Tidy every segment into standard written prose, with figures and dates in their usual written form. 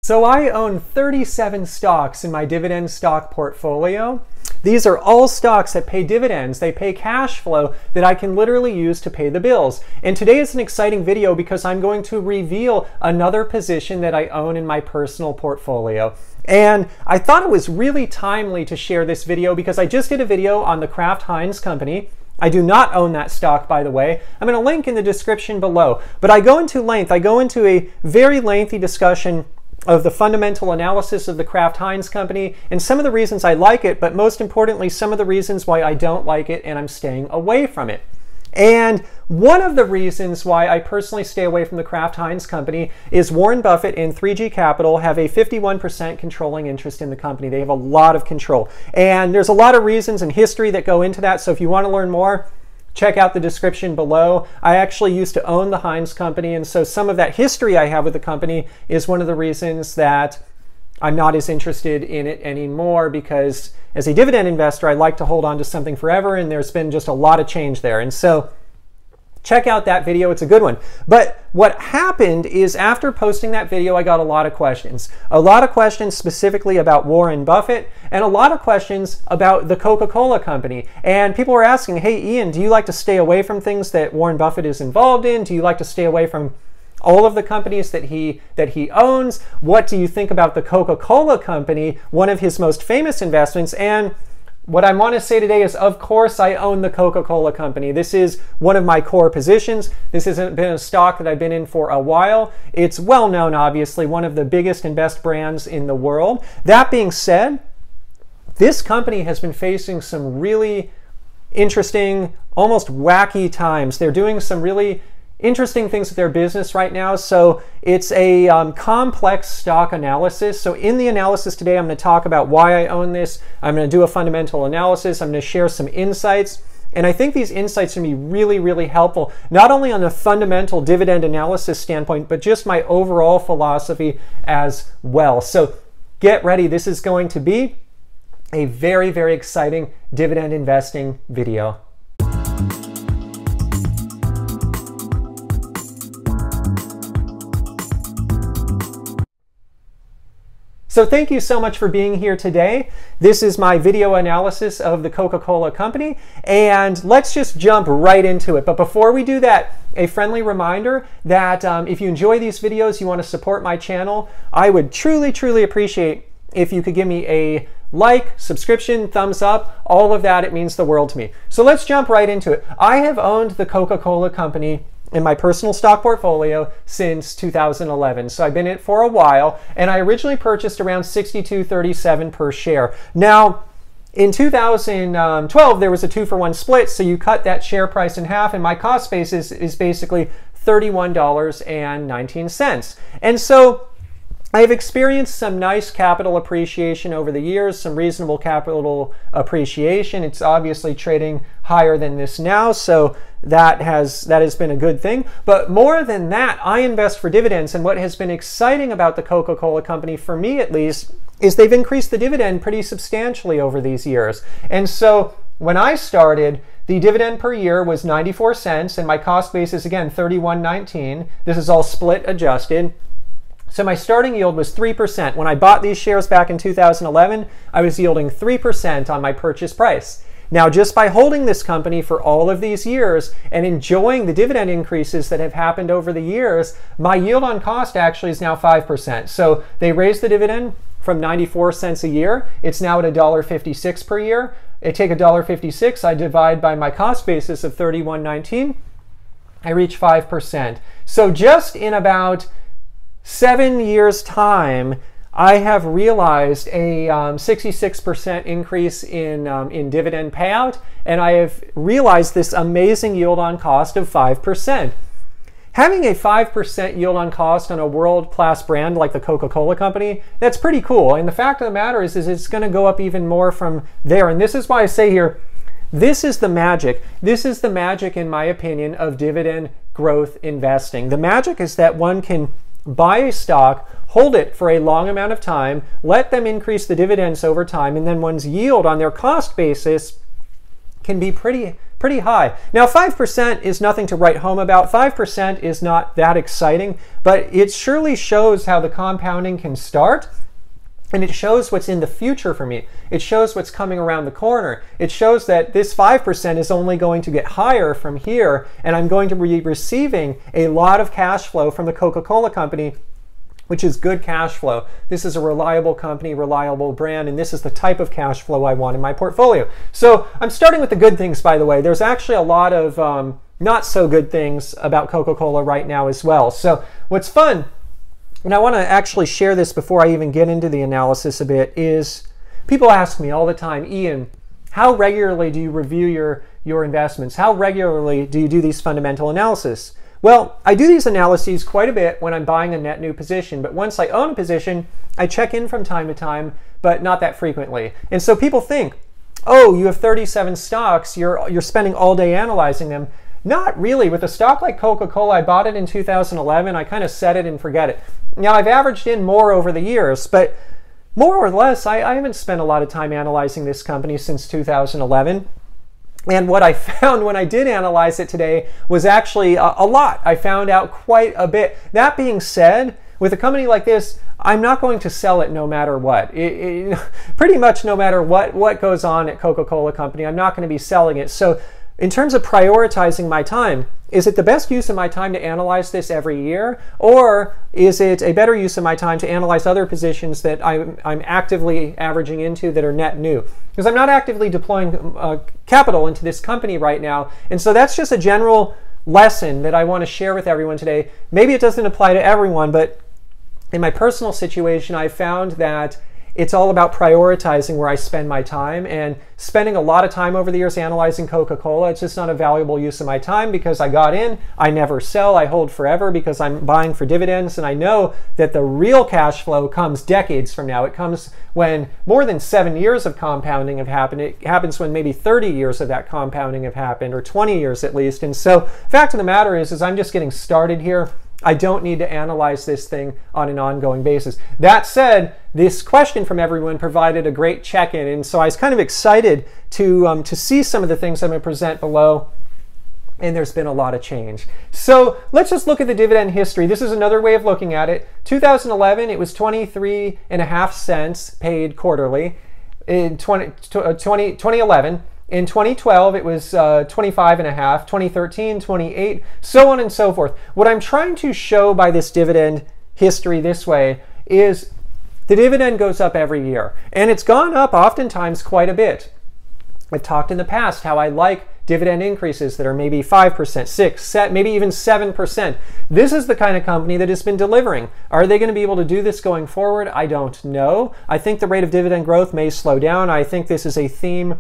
So I own 37 stocks in my dividend stock portfolio. These are all stocks that pay dividends. They pay cash flow that I can literally use to pay the bills. And today is an exciting video because I'm going to reveal another position that I own in my personal portfolio. And I thought it was really timely to share this video because I just did a video on the Kraft-Heinz Company. I do not own that stock, by the way. I'm going to link in the description below. But I go into a very lengthy discussion of the fundamental analysis of the Kraft-Heinz Company and some of the reasons I like it, but most importantly, some of the reasons why I don't like it and I'm staying away from it. And one of the reasons why I personally stay away from the Kraft-Heinz Company is Warren Buffett and 3G Capital have a 51% controlling interest in the company. They have a lot of control. And there's a lot of reasons and history that go into that, so if you want to learn more, check out the description below. I actually used to own the Heinz Company, and so some of that history I have with the company is one of the reasons that I'm not as interested in it anymore, because as a dividend investor, I like to hold on to something forever, and there's been just a lot of change there. And so check out that video, it's a good one. But what happened is after posting that video, I got a lot of questions. A lot of questions specifically about Warren Buffett, and a lot of questions about the Coca-Cola Company. And people were asking, hey Ian, do you like to stay away from things that Warren Buffett is involved in? Do you like to stay away from all of the companies that he owns? What do you think about the Coca-Cola Company, one of his most famous investments? And what I want to say today is, of course, I own the Coca-Cola Company. This is one of my core positions. This hasn't been a stock that I've been in for a while. It's well known, obviously, one of the biggest and best brands in the world. That being said, this company has been facing some really interesting, almost wacky times. They're doing some really interesting things with their business right now. So it's a complex stock analysis. So in the analysis today, I'm going to talk about why I own this. I'm going to do a fundamental analysis. I'm going to share some insights. And I think these insights are going to be really, really helpful, not only on the fundamental dividend analysis standpoint, but just my overall philosophy as well. So get ready. This is going to be a very, very exciting dividend investing video. So thank you so much for being here today. This is my video analysis of the Coca-Cola Company, and let's just jump right into it. But before we do that, a friendly reminder that if you enjoy these videos, you want to support my channel, I would truly, truly appreciate if you could give me a like, subscription, thumbs up, all of that. It means the world to me. So let's jump right into it. I have owned the Coca-Cola Company in my personal stock portfolio since 2011. So I've been in it for a while, and I originally purchased around $62.37 per share. Now, in 2012, there was a 2-for-1 split, so you cut that share price in half, and my cost basis is basically $31.19. And so I've experienced some nice capital appreciation over the years, some reasonable capital appreciation. It's obviously trading higher than this now, so that has been a good thing. But more than that, I invest for dividends, and what has been exciting about the Coca-Cola Company, for me at least, is they've increased the dividend pretty substantially over these years. And so when I started, the dividend per year was 94 cents, and my cost basis, again, $31.19. This is all split adjusted. So my starting yield was 3%. When I bought these shares back in 2011, I was yielding 3% on my purchase price. Now, just by holding this company for all of these years and enjoying the dividend increases that have happened over the years, my yield on cost actually is now 5%. So they raised the dividend from 94 cents a year. It's now at $1.56 per year. I take $1.56, I divide by my cost basis of $31.19, I reach 5%. So just in about 7 years' time, I have realized a 66% increase in dividend payout, and I have realized this amazing yield on cost of 5%. Having a 5% yield on cost on a world-class brand like the Coca-Cola Company, that's pretty cool. And the fact of the matter is it's going to go up even more from there. And this is why I say here, this is the magic. This is the magic, in my opinion, of dividend growth investing. The magic is that one can buy a stock, hold it for a long amount of time, let them increase the dividends over time, and then one's yield on their cost basis can be pretty pretty high. Now 5% is nothing to write home about. 5% is not that exciting, but it surely shows how the compounding can start. And it shows what's in the future for me. It shows what's coming around the corner. It shows that this 5% is only going to get higher from here, and I'm going to be receiving a lot of cash flow from the Coca-Cola Company, which is good cash flow. This is a reliable company, reliable brand, and this is the type of cash flow I want in my portfolio. So I'm starting with the good things, by the way. There's actually a lot of not so good things about Coca-Cola right now as well. So what's fun, and I want to actually share this before I even get into the analysis a bit, is people ask me all the time, Ian, how regularly do you review your investments? How regularly do you do these fundamental analysis? Well, I do these analyses quite a bit when I'm buying a net new position, but once I own a position, I check in from time to time, but not that frequently. And so people think, oh, you have 37 stocks, you're spending all day analyzing them. Not really. With a stock like Coca-Cola, I bought it in 2011. I kind of set it and forget it. Now, I've averaged in more over the years, but more or less, I haven't spent a lot of time analyzing this company since 2011. And what I found when I did analyze it today was actually a lot. I found out quite a bit. That being said, with a company like this, I'm not going to sell it no matter what. Pretty much no matter what goes on at Coca-Cola Company, I'm not going to be selling it. So in terms of prioritizing my time, is it the best use of my time to analyze this every year? Or is it a better use of my time to analyze other positions that I'm actively averaging into that are net new? Because I'm not actively deploying capital into this company right now. And so that's just a general lesson that I want to share with everyone today. Maybe it doesn't apply to everyone, but in my personal situation, I found that it's all about prioritizing where I spend my time, and spending a lot of time over the years analyzing Coca-Cola, it's just not a valuable use of my time because I got in, I never sell, I hold forever because I'm buying for dividends, and I know that the real cash flow comes decades from now. It comes when more than 7 years of compounding have happened. It happens when maybe 30 years of that compounding have happened, or 20 years at least. And so fact of the matter is I'm just getting started here. I don't need to analyze this thing on an ongoing basis. That said, this question from everyone provided a great check-in, and so I was kind of excited to see some of the things I'm going to present below, and there's been a lot of change. So let's just look at the dividend history. This is another way of looking at it. 2011, it was 23.5 cents paid quarterly. In 2011. In 2012, it was 25.5, 2013, 28, so on and so forth. What I'm trying to show by this dividend history this way is the dividend goes up every year, and it's gone up oftentimes quite a bit. I've talked in the past how I like dividend increases that are maybe 5%, 6%, maybe even 7%. This is the kind of company that has been delivering. Are they going to be able to do this going forward? I don't know. I think the rate of dividend growth may slow down. I think this is a theme,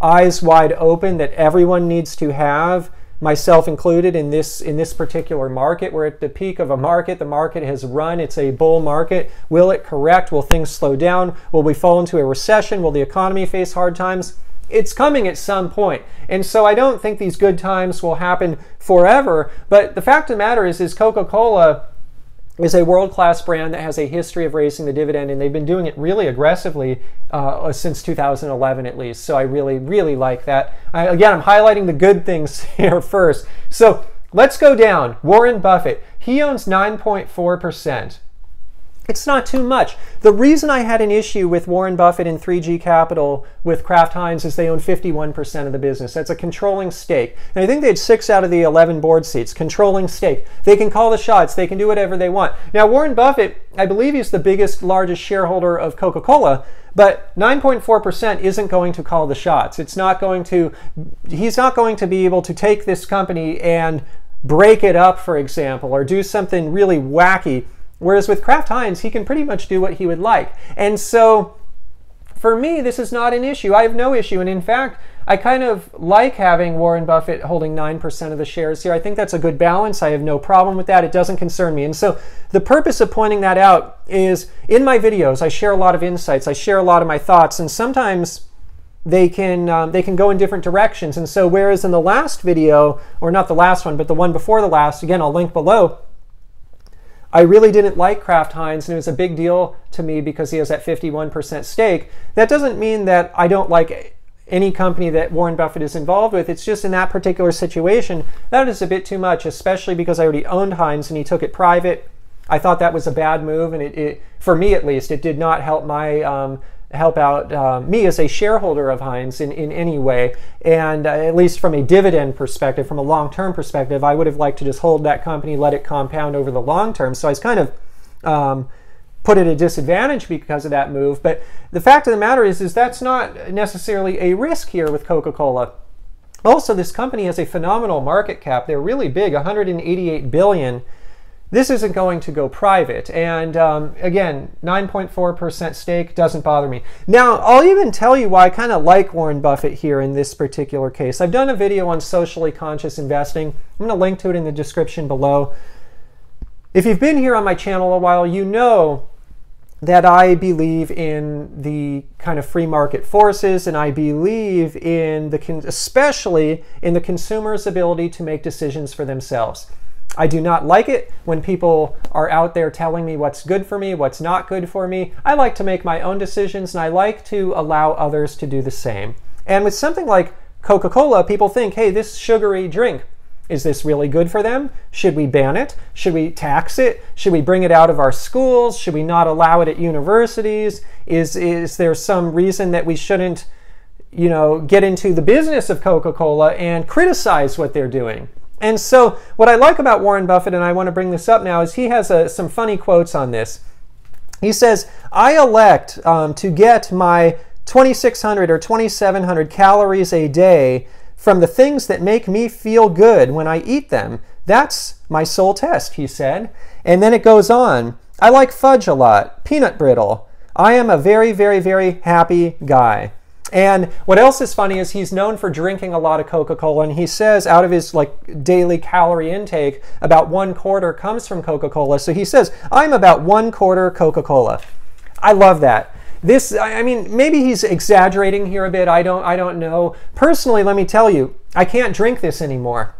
eyes wide open, that everyone needs to have, myself included, in this particular market. We're at the peak of a market. The market has run. It's a bull market. Will it correct? Will things slow down? Will we fall into a recession? Will the economy face hard times? It's coming at some point. And so I don't think these good times will happen forever. But the fact of the matter is Coca-Cola is a world-class brand that has a history of raising the dividend, and they've been doing it really aggressively since 2011 at least. So I really, really like that. Again, I'm highlighting the good things here first. So let's go down. Warren Buffett, he owns 9.4%. It's not too much. The reason I had an issue with Warren Buffett and 3G Capital with Kraft-Heinz is they own 51% of the business. That's a controlling stake. And I think they had 6 out of the 11 board seats. Controlling stake. They can call the shots. They can do whatever they want. Now, Warren Buffett, I believe he's the largest shareholder of Coca-Cola, but 9.4% isn't going to call the shots. He's not going to be able to take this company and break it up, for example, or do something really wacky. Whereas with Kraft-Heinz, he can pretty much do what he would like. And so for me, this is not an issue. I have no issue. And in fact, I kind of like having Warren Buffett holding 9% of the shares here. I think that's a good balance. I have no problem with that. It doesn't concern me. And so the purpose of pointing that out is in my videos, I share a lot of insights. I share a lot of my thoughts. And sometimes they can go in different directions. And so whereas in the last video, or not the last one, but the one before the last, again, I'll link below, I really didn't like Kraft-Heinz, and it was a big deal to me because he has that 51% stake. That doesn't mean that I don't like any company that Warren Buffett is involved with. It's just in that particular situation, that is a bit too much, especially because I already owned Heinz and he took it private. I thought that was a bad move, and it for me at least, it did not help my help out me as a shareholder of Heinz in any way. And at least from a dividend perspective, from a long-term perspective, I would have liked to just hold that company, let it compound over the long term. So I was kind of put at a disadvantage because of that move. But the fact of the matter is that's not necessarily a risk here with Coca-Cola. Also, this company has a phenomenal market cap. They're really big, 188 billion. This isn't going to go private. And again, 9.4% stake doesn't bother me. Now, I'll even tell you why I kind of like Warren Buffett here in this particular case. I've done a video on socially conscious investing. I'm going to link to it in the description below. If you've been here on my channel a while, you know that I believe in the kind of free market forces, and I believe in especially in the consumer's ability to make decisions for themselves. I do not like it when people are out there telling me what's good for me, what's not good for me. I like to make my own decisions, and I like to allow others to do the same. And with something like Coca-Cola, people think, hey, this sugary drink, is this really good for them? Should we ban it? Should we tax it? Should we bring it out of our schools? Should we not allow it at universities? Is there some reason that we shouldn't, get into the business of Coca-Cola and criticize what they're doing? And so what I like about Warren Buffett, and I want to bring this up now, is he has some funny quotes on this. He says, I elect to get my 2,600 or 2,700 calories a day from the things that make me feel good when I eat them. That's my sole test, he said. And then it goes on. I like fudge a lot, peanut brittle. I am a very, very, very happy guy. And what else is funny is he's known for drinking a lot of Coca-Cola, and he says out of his daily calorie intake, about 1/4 comes from Coca-Cola. So he says, I'm about 1/4 Coca-Cola. I love that. I mean, maybe he's exaggerating here a bit. I don't know. Personally, let me tell you, I can't drink this anymore.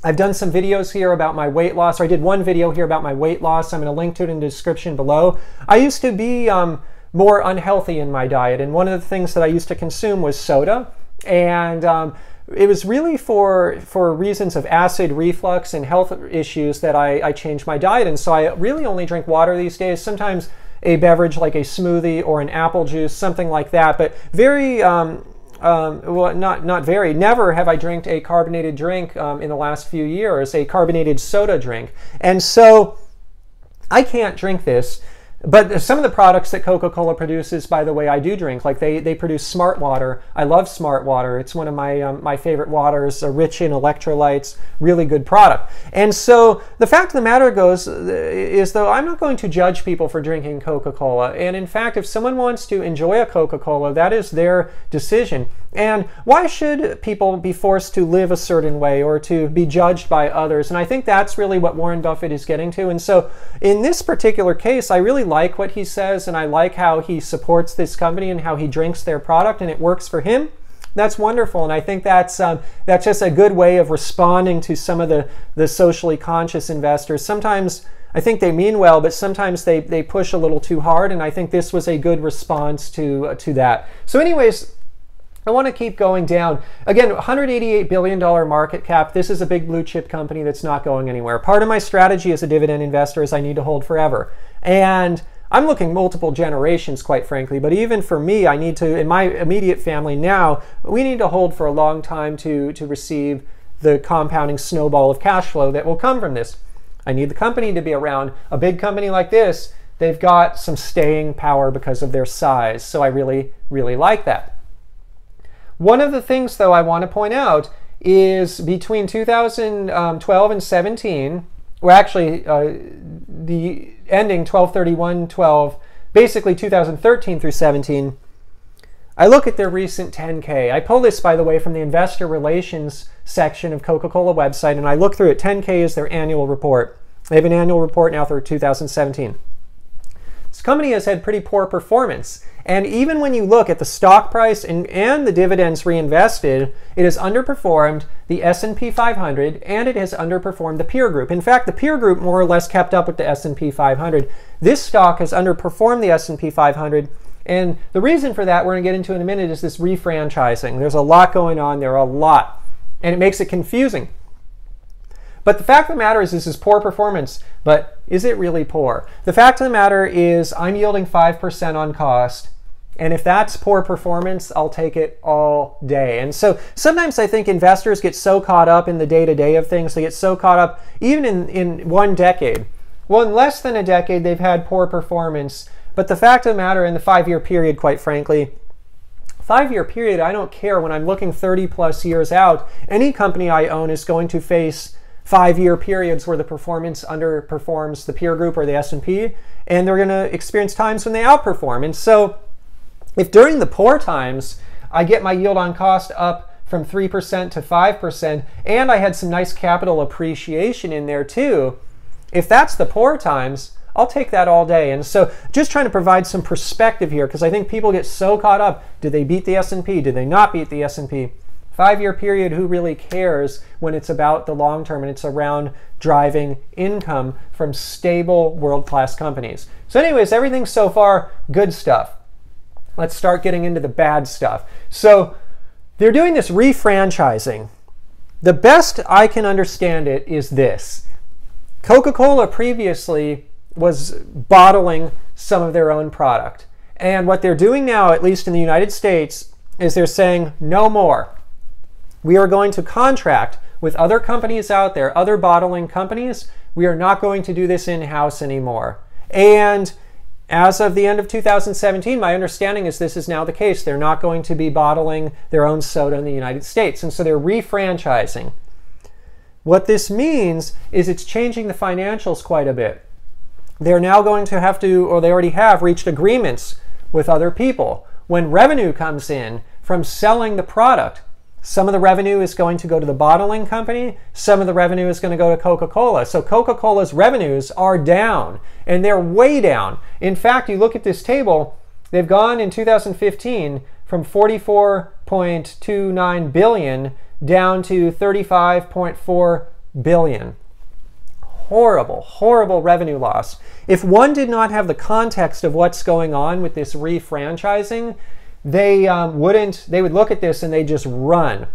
I've done some videos here about my weight loss, or I did one video here about my weight loss. I'm going to link to it in the description below. I used to be more unhealthy in my diet, and one of the things that I used to consume was soda, and it was really for reasons of acid reflux and health issues that I changed my diet. And so I really only drink water these days, sometimes a beverage like a smoothie or an apple juice, something like that, but very well, not very, never have I drank a carbonated drink in the last few years, a carbonated soda drink. And so I can't drink this. But some of the products that Coca-Cola produces, by the way, I do drink. Like they produce Smart Water. I love Smart Water. It's one of my favorite waters, rich in electrolytes, really good product. And so the fact of the matter is though I'm not going to judge people for drinking Coca-Cola. And in fact, if someone wants to enjoy a Coca-Cola, that is their decision. And why should people be forced to live a certain way or to be judged by others? And I think that's really what Warren Buffett is getting to. And so in this particular case, I really like what he says, and I like how he supports this company and how he drinks their product, and it works for him. That's wonderful, and I think that's just a good way of responding to some of the socially conscious investors. Sometimes I think they mean well, but sometimes they push a little too hard, and I think this was a good response to that. So anyways, I want to keep going down. Again, $188 billion market cap. This is a big blue chip company that's not going anywhere. Part of my strategy as a dividend investor is I need to hold forever. And I'm looking multiple generations, quite frankly. But even for me, I need to, in my immediate family now, we need to hold for a long time to receive the compounding snowball of cash flow that will come from this. I need the company to be around. A big company like this, they've got some staying power because of their size. So I really, really like that. One of the things, though, I want to point out is between 2012 and 17, or actually the ending 12/31/12, basically 2013 through 17, I look at their recent 10K. I pull this, by the way, from the investor relations section of Coca-Cola website, and I look through it. 10K is their annual report. They have an annual report now through 2017. This company has had pretty poor performance. And even when you look at the stock price and the dividends reinvested, it has underperformed the S&P 500 and it has underperformed the peer group. In fact, the peer group more or less kept up with the S&P 500. This stock has underperformed the S&P 500 And the reason for that, we're going to get into in a minute, is this refranchising. There's a lot going on there, a lot. And it makes it confusing. But the fact of the matter is, this is poor performance. But is it really poor? The fact of the matter is, I'm yielding 5% on cost. And if that's poor performance, I'll take it all day. And so sometimes I think investors get so caught up in the day-to-day of things. They get so caught up even in 1 decade. Well, in less than a decade, they've had poor performance. But the fact of the matter, in the 5-year period, quite frankly, 5-year period, I don't care. When I'm looking 30 plus years out, any company I own is going to face 5-year periods where the performance underperforms the peer group or the S&P, and they're going to experience times when they outperform. And so if during the poor times I get my yield on cost up from 3% to 5%, and I had some nice capital appreciation in there too, if that's the poor times, I'll take that all day. And so just trying to provide some perspective here, because I think people get so caught up. Did they beat the S&P? Did they not beat the S&P? 5-year period, who really cares when it's about the long term and it's around driving income from stable world-class companies? So anyways, everything so far, good stuff. Let's start getting into the bad stuff. So they're doing this refranchising. The best I can understand it is this. Coca-Cola previously was bottling some of their own product. And what they're doing now, at least in the United States, is they're saying no more. We are going to contract with other companies out there, other bottling companies. We are not going to do this in-house anymore. And as of the end of 2017, my understanding is this is now the case. They're not going to be bottling their own soda in the United States. And so they're refranchising. What this means is it's changing the financials quite a bit. They're now going to have to, or they already have, reached agreements with other people. When revenue comes in from selling the product, some of the revenue is going to go to the bottling company. Some of the revenue is going to go to Coca-Cola. So Coca-Cola's revenues are down, and they're way down. In fact, you look at this table, they've gone in 2015 from 44.29 billion down to 35.4 billion. Horrible, horrible revenue loss. If one did not have the context of what's going on with this refranchising, they would look at this and they just run.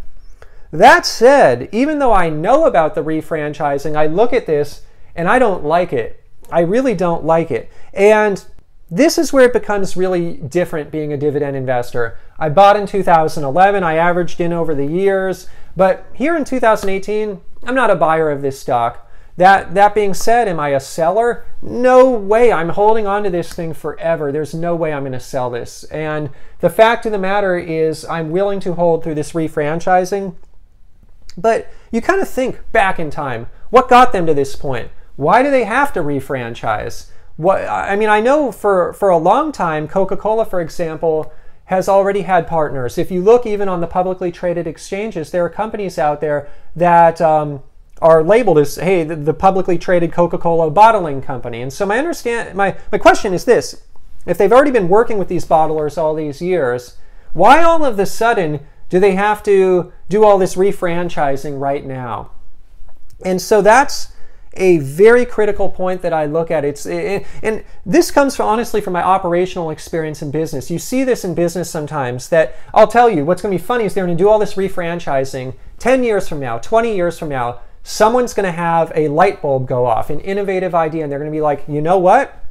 That said, even though I know about the refranchising, I look at this and I don't like it. I really don't like it. And this is where it becomes really different being a dividend investor. I bought in 2011, I averaged in over the years, but here in 2018, I'm not a buyer of this stock. That being said, am I a seller? No way. I'm holding on to this thing forever. There's no way I'm going to sell this. And the fact of the matter is I'm willing to hold through this refranchising. But you kind of think back in time. What got them to this point? Why do they have to refranchise? I know for a long time, Coca-Cola, for example, has already had partners. If you look even on the publicly traded exchanges, there are companies out there that are labeled as, hey, the publicly traded Coca-Cola bottling company. And so my question is this: if they've already been working with these bottlers all these years, why all of a sudden do they have to do all this refranchising right now? And so that's a very critical point that I look at. And this comes honestly from my operational experience in business. You see this in business sometimes, that I'll tell you what's going to be funny is they're going to do all this refranchising 10 years from now, 20 years from now. Someone's going to have a light bulb go off, an innovative idea, and they're going to be like, you know what?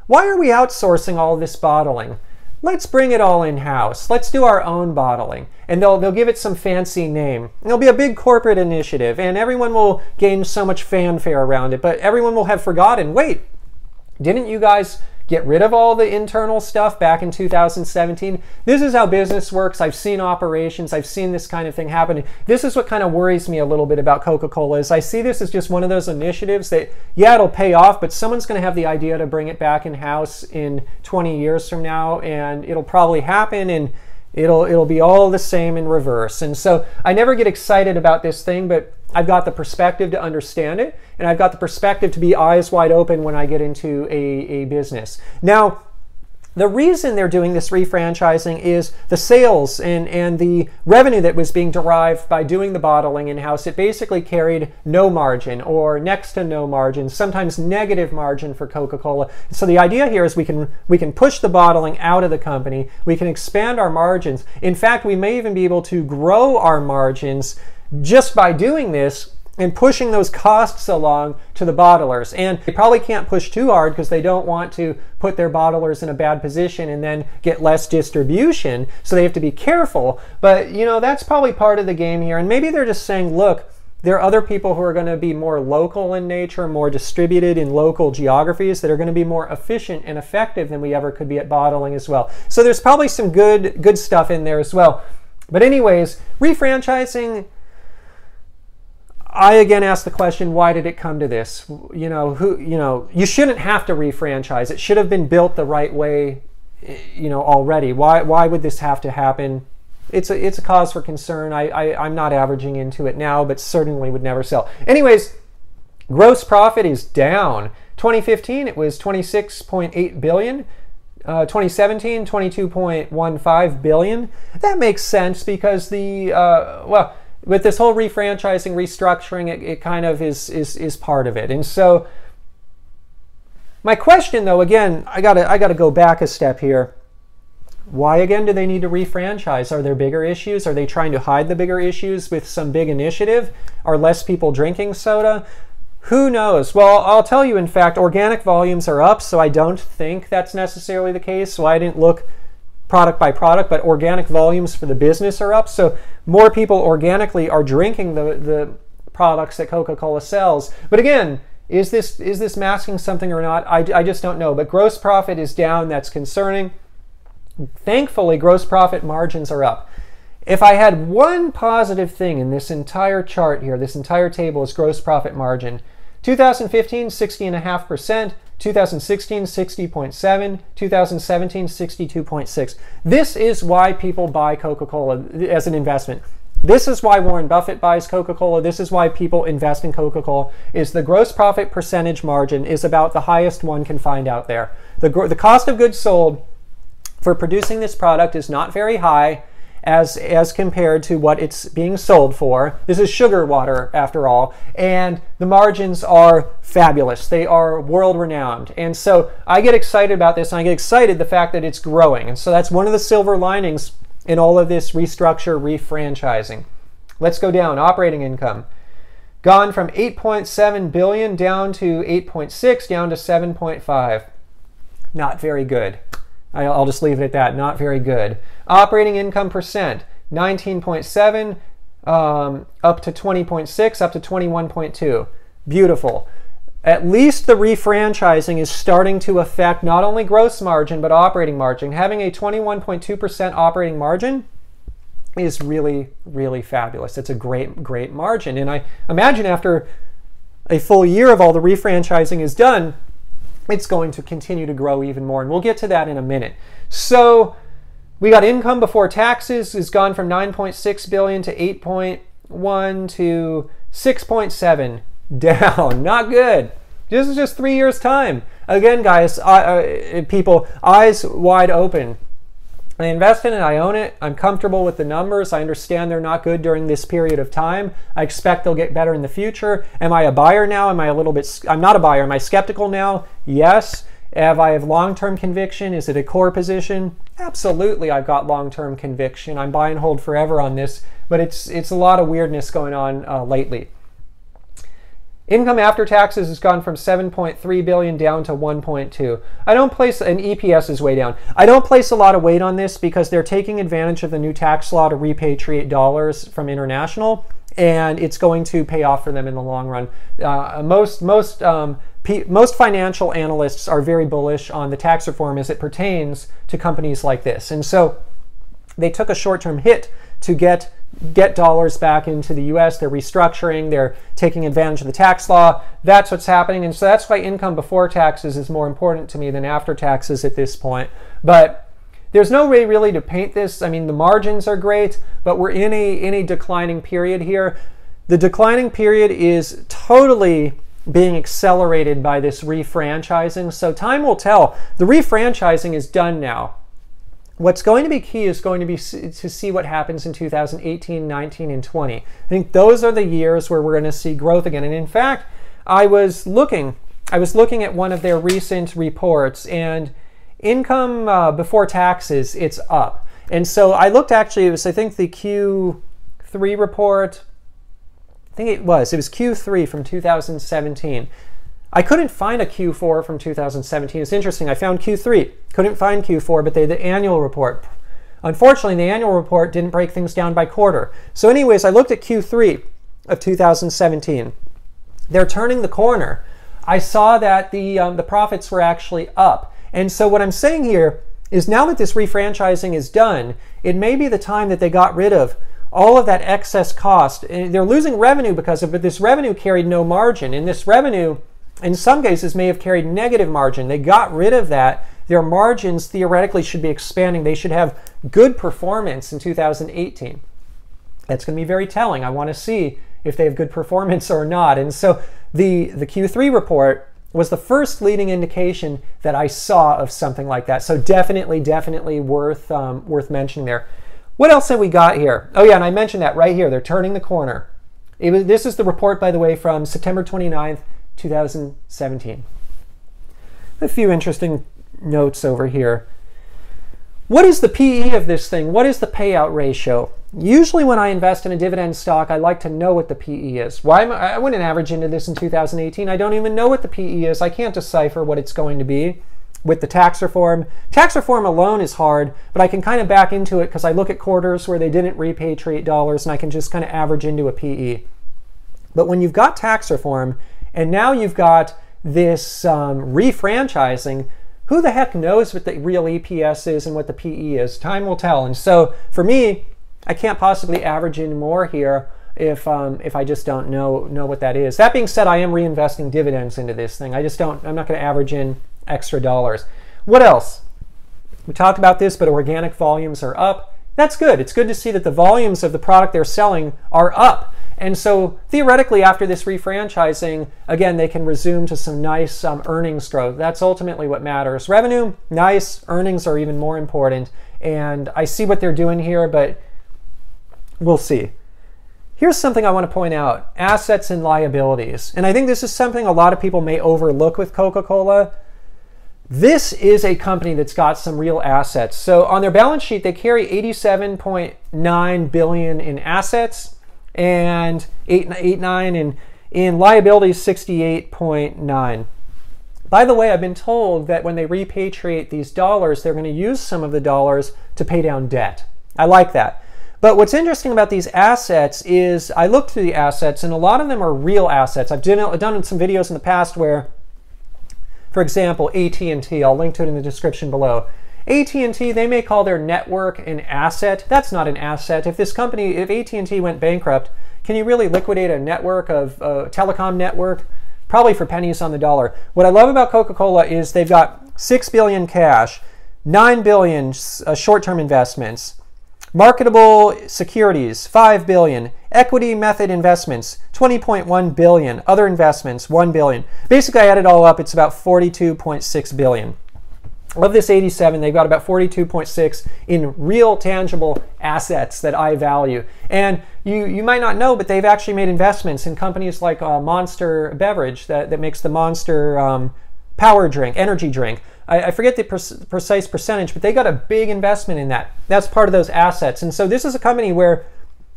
Why are we outsourcing all this bottling? Let's bring it all in-house. Let's do our own bottling. And they'll give it some fancy name. It'll be a big corporate initiative, and everyone will gain so much fanfare around it, but everyone will have forgotten, wait, didn't you guys get rid of all the internal stuff back in 2017? This is how business works. I've seen operations. I've seen this kind of thing happen. This is what kind of worries me a little bit about Coca-Cola, is I see this as just one of those initiatives that, yeah, it'll pay off, but someone's going to have the idea to bring it back in-house in 20 years from now, and it'll probably happen, and it'll be all the same in reverse. And so I never get excited about this thing, but I've got the perspective to understand it, and I've got the perspective to be eyes wide open when I get into a business. Now, The reason they're doing this refranchising is the sales and the revenue that was being derived by doing the bottling in-house. It basically carried no margin or next to no margin, sometimes negative margin for Coca-Cola. So the idea here is we can push the bottling out of the company. We can expand our margins. In fact, we may even be able to grow our margins just by doing this and pushing those costs along to the bottlers. And they probably can't push too hard because they don't want to put their bottlers in a bad position and then get less distribution, so they have to be careful. But you know, that's probably part of the game here. And maybe they're just saying, look, there are other people who are going to be more local in nature, more distributed in local geographies, that are going to be more efficient and effective than we ever could be at bottling as well. So there's probably some good stuff in there as well. But anyways, refranchising, I again ask the question, why did it come to this? You shouldn't have to refranchise. It should have been built the right way, already. Why would this have to happen? It's a cause for concern. I'm not averaging into it now, but certainly would never sell. Anyways, gross profit is down. 2015, it was 26.8 billion. 2017, 22.15 billion. That makes sense because with this whole refranchising, restructuring, it kind of is part of it. And so my question though, again, I gotta go back a step here. Why again do they need to refranchise? Are there bigger issues? Are they trying to hide the bigger issues with some big initiative? Are less people drinking soda? Who knows? Well, I'll tell you, in fact, organic volumes are up, so I don't think that's necessarily the case. So I didn't look product by product, but organic volumes for the business are up. So more people organically are drinking the products that Coca-Cola sells. But again, is this masking something or not? I just don't know. But gross profit is down. That's concerning. Thankfully, gross profit margins are up. If I had one positive thing in this entire chart here, this entire table is gross profit margin. 2015, 60.5%. 2016, 60.7, 2017, 62.6. This is why people buy Coca-Cola as an investment. This is why Warren Buffett buys Coca-Cola. This is why people invest in Coca-Cola, is the gross profit percentage margin is about the highest one can find out there. The cost of goods sold for producing this product is not very high as compared to what it's being sold for. This is sugar water after all, and the margins are fabulous. They are world-renowned. And so I get excited about this, and I get excited the fact that it's growing. And so that's one of the silver linings in all of this restructure, refranchising. Let's go down. Operating income. Gone from 8.7 billion down to 8.6, down to 7.5. Not very good. I'll just leave it at that. Not very good. Operating income percent, 19.7 up to 20.6, up to 21.2. Beautiful. At least the refranchising is starting to affect not only gross margin, but operating margin. Having a 21.2% operating margin is really, really fabulous. It's a great margin. And I imagine after a full year of all the refranchising is done, it's going to continue to grow even more. And we'll get to that in a minute. So we got income before taxes has gone from 9.6 billion to 8.1 to 6.7. Down. Not good. This is just 3 years' time. Again, guys, people, eyes wide open. I invest in it, I own it, I'm comfortable with the numbers, I understand they're not good during this period of time, I expect they'll get better in the future. Am I a buyer now? I'm not a buyer. Am I skeptical now? Yes. Have I have long-term conviction? Is it a core position? Absolutely, I've got long-term conviction. I'm buy and hold forever on this, but it's a lot of weirdness going on lately. Income after taxes has gone from 7.3 billion down to 1.2. I don't place, and EPS is way down. I don't place a lot of weight on this because they're taking advantage of the new tax law to repatriate dollars from international, and it's going to pay off for them in the long run. Most financial analysts are very bullish on the tax reform as it pertains to companies like this, and so they took a short-term hit to get dollars back into the US. They're restructuring, they're taking advantage of the tax law. That's what's happening. And so that's why income before taxes is more important to me than after taxes at this point. But there's no way really to paint this. I mean, the margins are great, but we're in a declining period here. The declining period is totally being accelerated by this refranchising. So time will tell. The refranchising is done now. What's going to be key is going to be to see what happens in 2018, 19, and 20. I think those are the years where we're going to see growth again. And in fact, I was looking at one of their recent reports, and income before taxes, it's up. And so I looked, actually, it was, I think, the Q3 report. I think it was Q3 from 2017. I couldn't find a Q4 from 2017. It's interesting. I found Q3. Couldn't find Q4, but the annual report. Unfortunately, the annual report didn't break things down by quarter. So anyways, I looked at Q3 of 2017. They're turning the corner. I saw that the profits were actually up. And so what I'm saying here is, now that this refranchising is done, it may be the time that they got rid of all of that excess cost. They're losing revenue because of it, but this revenue carried no margin. And this revenue, in some cases, may have carried negative margin. They got rid of that. Their margins theoretically should be expanding. They should have good performance in 2018. That's going to be very telling. I want to see if they have good performance or not. And so the Q3 report was the first leading indication that I saw of something like that. So definitely worth mentioning there. What else have we got here? Oh yeah, and I mentioned that right here. They're turning the corner. This is the report, by the way, from September 29th, 2017. A few interesting notes over here. What is the PE of this thing? What is the payout ratio? Usually when I invest in a dividend stock, I like to know what the PE is. Why? I wouldn't average into this in 2018. I don't even know what the PE is. I can't decipher what it's going to be with the tax reform. Tax reform alone is hard, but I can kind of back into it because I look at quarters where they didn't repatriate dollars, and I can just kind of average into a PE. But when you've got tax reform, and now you've got this refranchising, who the heck knows what the real EPS is and what the PE is? Time will tell. And so for me, I can't possibly average in more here if I just don't know what that is. That being said, I am reinvesting dividends into this thing. I'm not going to average in extra dollars. What else? We talked about this, but organic volumes are up. That's good. It's good to see that the volumes of the product they're selling are up. And so theoretically, after this refranchising, again, they can resume to some nice earnings growth. That's ultimately what matters. Revenue, nice. Earnings are even more important. And I see what they're doing here, but we'll see. Here's something I want to point out: assets and liabilities. And I think this is something a lot of people may overlook with Coca-Cola. This is a company that's got some real assets. So on their balance sheet, they carry $87.9 billion in assets, and 8.9 in liabilities, 68.9. By the way, I've been told that when they repatriate these dollars, they're going to use some of the dollars to pay down debt. I like that. But what's interesting about these assets is I looked through the assets, and a lot of them are real assets. I've done some videos in the past where, for example, AT&T, I'll link to it in the description below. AT&T, they may call their network an asset. That's not an asset. If AT&T went bankrupt, can you really liquidate a network of telecom network? Probably for pennies on the dollar. What I love about Coca-Cola is they've got $6 billion cash, $9 billion short-term investments, marketable securities, $5 billion, equity method investments, $20.1 billion, other investments, $1 billion. Basically, I add it all up, it's about $42.6 billion. Of this 87, they've got about 42.6 in real tangible assets that I value. And you might not know, but they've actually made investments in companies like Monster Beverage that makes the Monster power drink, energy drink. I forget the precise percentage, but they got a big investment in that. That's part of those assets. And so this is a company where,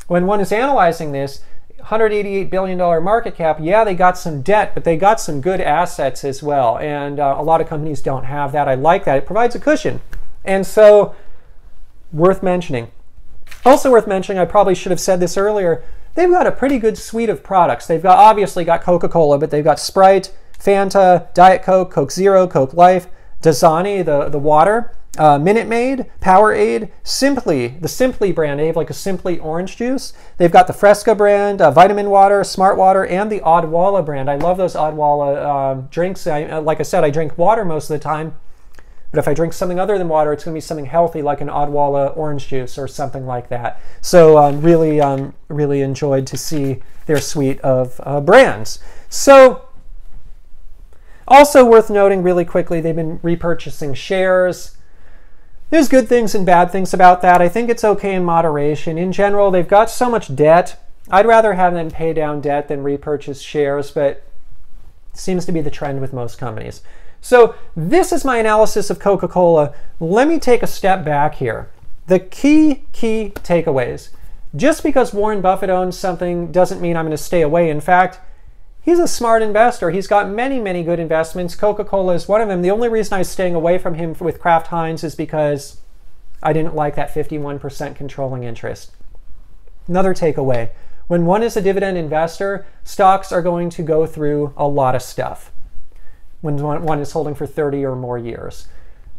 when one is analyzing this, $188 billion market cap, yeah, they got some debt, but they got some good assets as well. And a lot of companies don't have that. I like that. It provides a cushion. And so, worth mentioning. Also worth mentioning, I probably should have said this earlier, they've got a pretty good suite of products. They've obviously got Coca-Cola, but they've got Sprite, Fanta, Diet Coke, Coke Zero, Coke Life, Dasani, the water, Minute Maid, Powerade, Simply, the Simply brand. They have like a Simply orange juice. They've got the Fresca brand, Vitamin Water, Smart Water, and the Odwalla brand. I love those Odwalla drinks. Like I said, I drink water most of the time, but if I drink something other than water, it's going to be something healthy like an Odwalla orange juice or something like that. So really enjoyed to see their suite of brands. So Also worth noting really quickly, they've been repurchasing shares. There's good things and bad things about that. I think it's okay in moderation. In general, they've got so much debt. I'd rather have them pay down debt than repurchase shares, but it seems to be the trend with most companies. So this is my analysis of Coca-Cola. Let me take a step back here. The key takeaways. Just because Warren Buffett owns something doesn't mean I'm going to stay away. In fact, he's a smart investor. He's got many good investments. Coca-Cola is one of them. The only reason I was staying away from him with Kraft-Heinz is because I didn't like that 51% controlling interest. Another takeaway. When one is a dividend investor, stocks are going to go through a lot of stuff when one is holding for 30 or more years.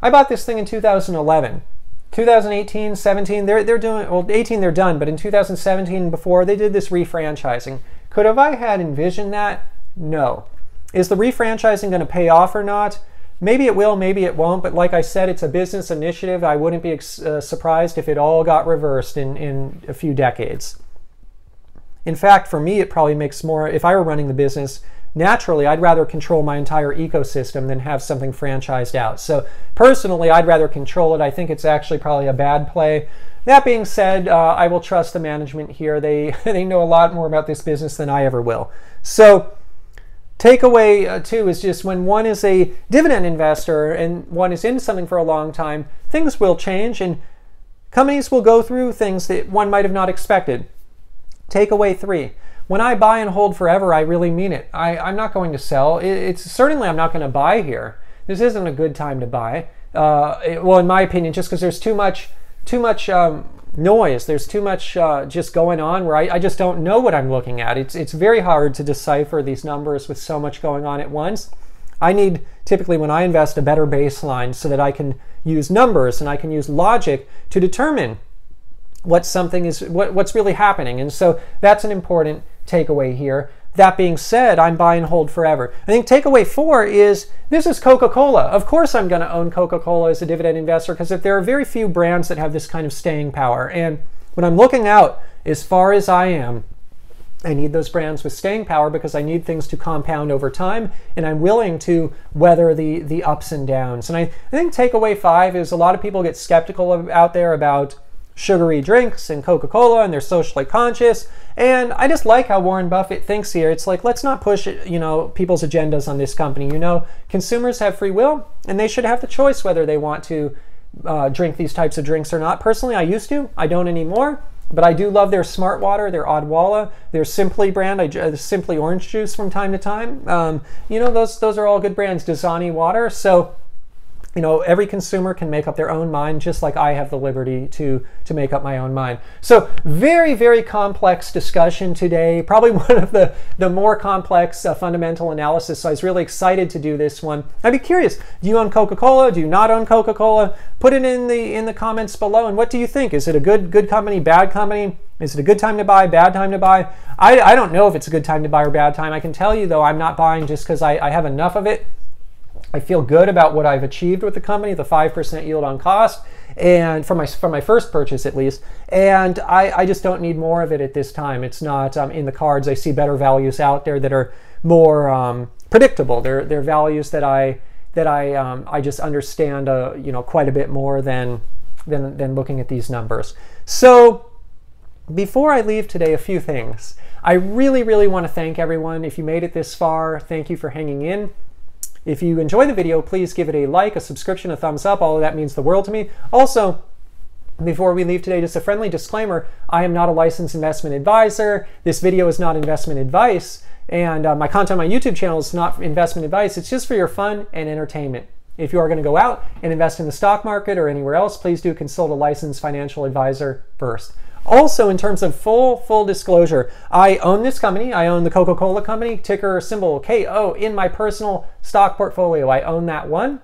I bought this thing in 2011. 2018, 17, they're doing, well, 18 they're done, but in 2017 before, they did this refranchising. Could have I had envisioned that? No. Is the refranchising going to pay off or not? Maybe it will, maybe it won't, but like I said, it's a business initiative. I wouldn't be surprised if it all got reversed in a few decades. In fact, for me, it probably makes more, if I were running the business, naturally, I'd rather control my entire ecosystem than have something franchised out. So personally, I'd rather control it. I think it's actually probably a bad play. That being said, I will trust the management here. They know a lot more about this business than I ever will. So takeaway two is just when one is a dividend investor and one is in something for a long time, things will change and companies will go through things that one might have not expected. Takeaway three. When I buy and hold forever, I really mean it. I'm not going to sell. Certainly I'm not going to buy here. This isn't a good time to buy. Well, in my opinion, just because there's too much noise. There's too much just going on where I just don't know what I'm looking at. It's very hard to decipher these numbers with so much going on at once. I need, typically when I invest, a better baseline so that I can use numbers and I can use logic to determine what's really happening. And so that's an important takeaway here. That being said, I'm buy and hold forever. I think takeaway four is this is Coca-Cola. Of course I'm going to own Coca-Cola as a dividend investor because if there are very few brands that have this kind of staying power. And when I'm looking out as far as I am, I need those brands with staying power because I need things to compound over time and I'm willing to weather the ups and downs. And I think takeaway five is a lot of people get skeptical out there about sugary drinks and Coca-Cola and they're socially conscious. And I just like how Warren Buffett thinks here. It's like, let's not push people's agendas on this company. Consumers have free will and they should have the choice whether they want to drink these types of drinks or not. Personally, I used to. I don't anymore. But I do love their Smart Water, their Odwalla, their Simply brand, Simply Orange Juice from time to time. Those are all good brands. Dasani water. So every consumer can make up their own mind, just like I have the liberty to make up my own mind. So very complex discussion today, probably one of the more complex fundamental analysis. So I was really excited to do this one. I'd be curious, do you own Coca-Cola? Do you not own Coca-Cola? Put it in the comments below. And what do you think? Is it a good company, bad company? Is it a good time to buy, bad time to buy? I don't know if it's a good time to buy or bad time. I can tell you though, I'm not buying just because I have enough of it. I feel good about what I've achieved with the company, the 5% yield on cost, and from my first purchase at least. And I just don't need more of it at this time. It's not in the cards. I see better values out there that are more predictable. They're values that I just understand quite a bit more than looking at these numbers. So before I leave today, a few things. I really want to thank everyone. If you made it this far, thank you for hanging in. If you enjoy the video, please give it a like, a subscription, a thumbs up. All of that means the world to me. Also, before we leave today, just a friendly disclaimer. I am not a licensed investment advisor. This video is not investment advice. And my content on my YouTube channel is not investment advice. It's just for your fun and entertainment. If you are going to go out and invest in the stock market or anywhere else, please do consult a licensed financial advisor first. Also, in terms of full disclosure, I own this company. I own the Coca-Cola Company, ticker symbol KO, in my personal stock portfolio. I own that one,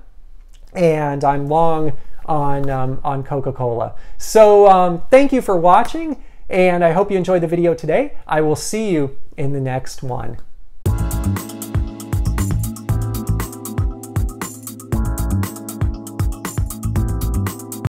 and I'm long on Coca-Cola. So thank you for watching, and I hope you enjoyed the video today. I will see you in the next one.